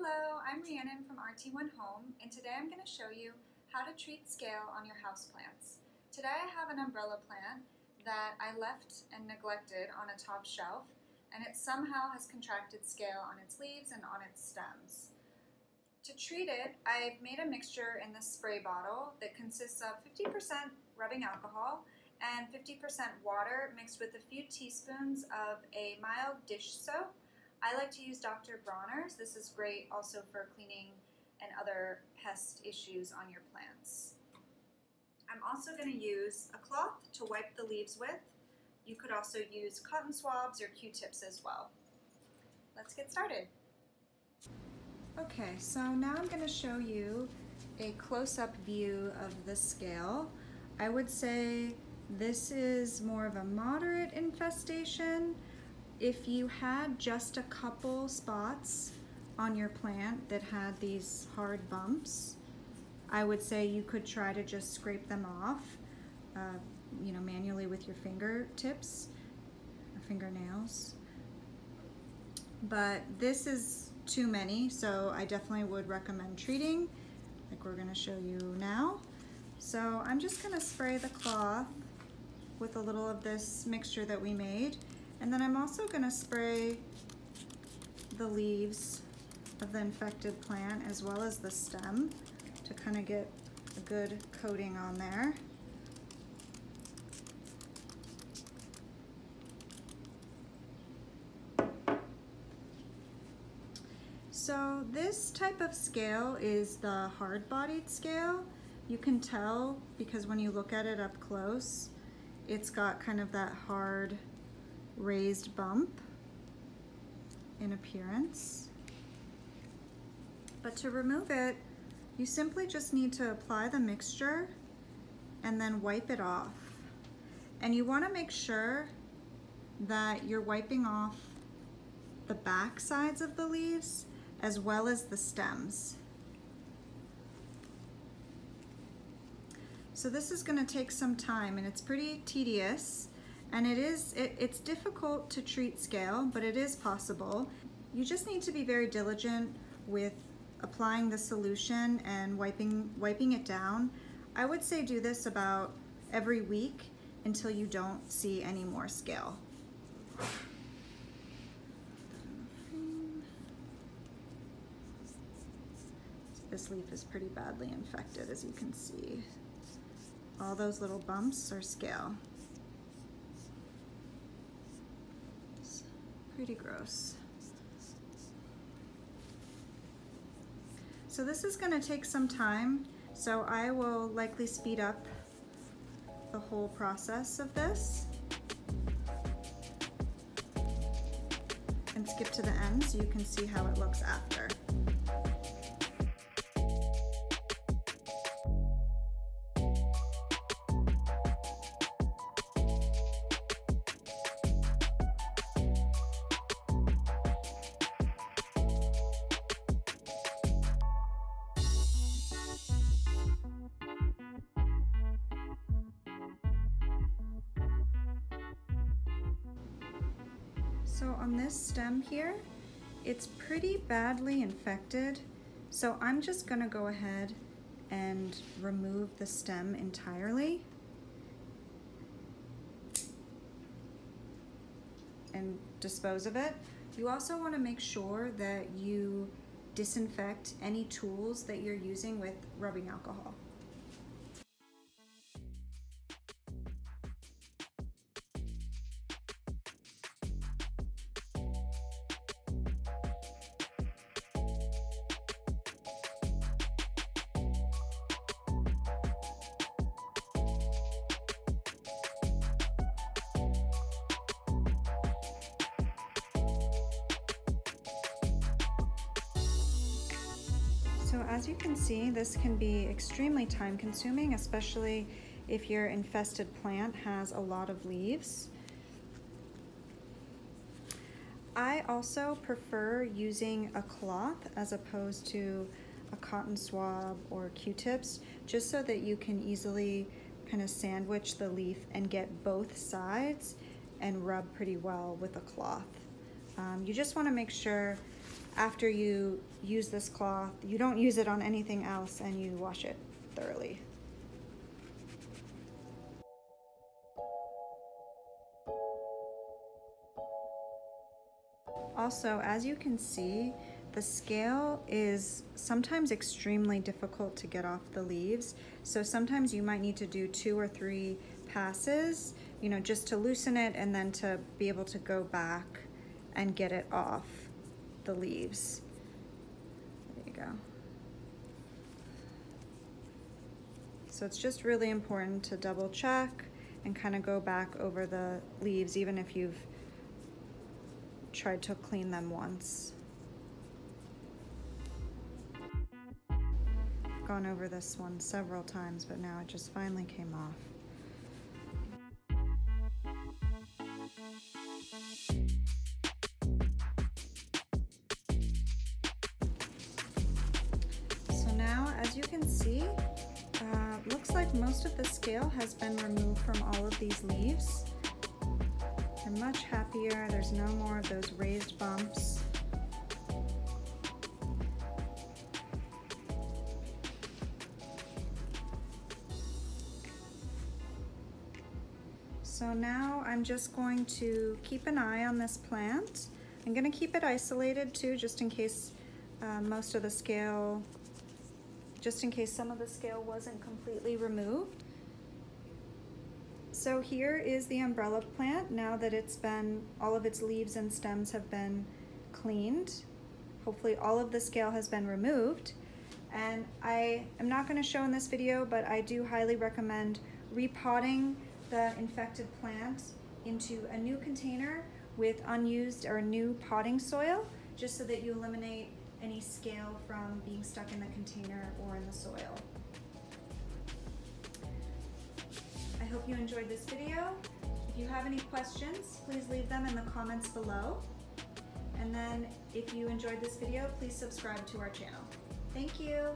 Hello, I'm Rhiannon from RT1 Home, and today I'm going to show you how to treat scale on your houseplants. Today I have an umbrella plant that I left and neglected on a top shelf, and it somehow has contracted scale on its leaves and on its stems. To treat it, I've made a mixture in this spray bottle that consists of 50% rubbing alcohol and 50% water mixed with a few teaspoons of a mild dish soap. I like to use Dr. Bronner's. This is great also for cleaning and other pest issues on your plants. I'm also going to use a cloth to wipe the leaves with. You could also use cotton swabs or Q-tips as well. Let's get started. Okay, so now I'm going to show you a close-up view of the scale. I would say this is more of a moderate infestation. If you had just a couple spots on your plant that had these hard bumps, I would say you could try to just scrape them off, manually with your fingertips or fingernails. But this is too many, so I definitely would recommend treating, like we're going to show you now. So I'm just going to spray the cloth with a little of this mixture that we made. And then I'm also going to spray the leaves of the infected plant as well as the stem to kind of get a good coating on there. So this type of scale is the hard-bodied scale. You can tell because when you look at it up close, it's got kind of that hard raised bump in appearance. But to remove it, you simply just need to apply the mixture and then wipe it off. And you want to make sure that you're wiping off the back sides of the leaves as well as the stems. So this is going to take some time and it's pretty tedious. And it's difficult to treat scale, but it is possible. You just need to be very diligent with applying the solution and wiping it down. I would say do this about every week until you don't see any more scale. This leaf is pretty badly infected, as you can see. All those little bumps are scale. Pretty gross. So this is going to take some time, so I will likely speed up the whole process of this and skip to the end so you can see how it looks after. So on this stem here, it's pretty badly infected. So I'm just gonna go ahead and remove the stem entirely and dispose of it. You also wanna make sure that you disinfect any tools that you're using with rubbing alcohol. So as you can see, this can be extremely time consuming, especially if your infested plant has a lot of leaves. I also prefer using a cloth as opposed to a cotton swab or Q-tips, just so that you can easily kind of sandwich the leaf and get both sides and rub pretty well with a cloth. You just want to make sure after you use this cloth, you don't use it on anything else, and you wash it thoroughly. Also, as you can see, the scale is sometimes extremely difficult to get off the leaves. So sometimes you might need to do 2 or 3 passes, you know, just to loosen it and then to be able to go back and get it off the leaves. There you go. So it's just really important to double check and kind of go back over the leaves, even if you've tried to clean them once. I've gone over this one several times, but now it just finally came off. So now, as you can see, looks like most of the scale has been removed from all of these leaves. They're much happier. There's no more of those raised bumps. So now I'm just going to keep an eye on this plant. I'm going to keep it isolated too, just in case most of the scale, just in case some of the scale wasn't completely removed. So here is the umbrella plant now that it's been, all of its leaves and stems have been cleaned. Hopefully all of the scale has been removed. And I am not going to show in this video, but I do highly recommend repotting the infected plant into a new container with unused or new potting soil, just so that you eliminate any scale from being stuck in the container or in the soil. I hope you enjoyed this video. If you have any questions, please leave them in the comments below. And then if you enjoyed this video, please subscribe to our channel. Thank you.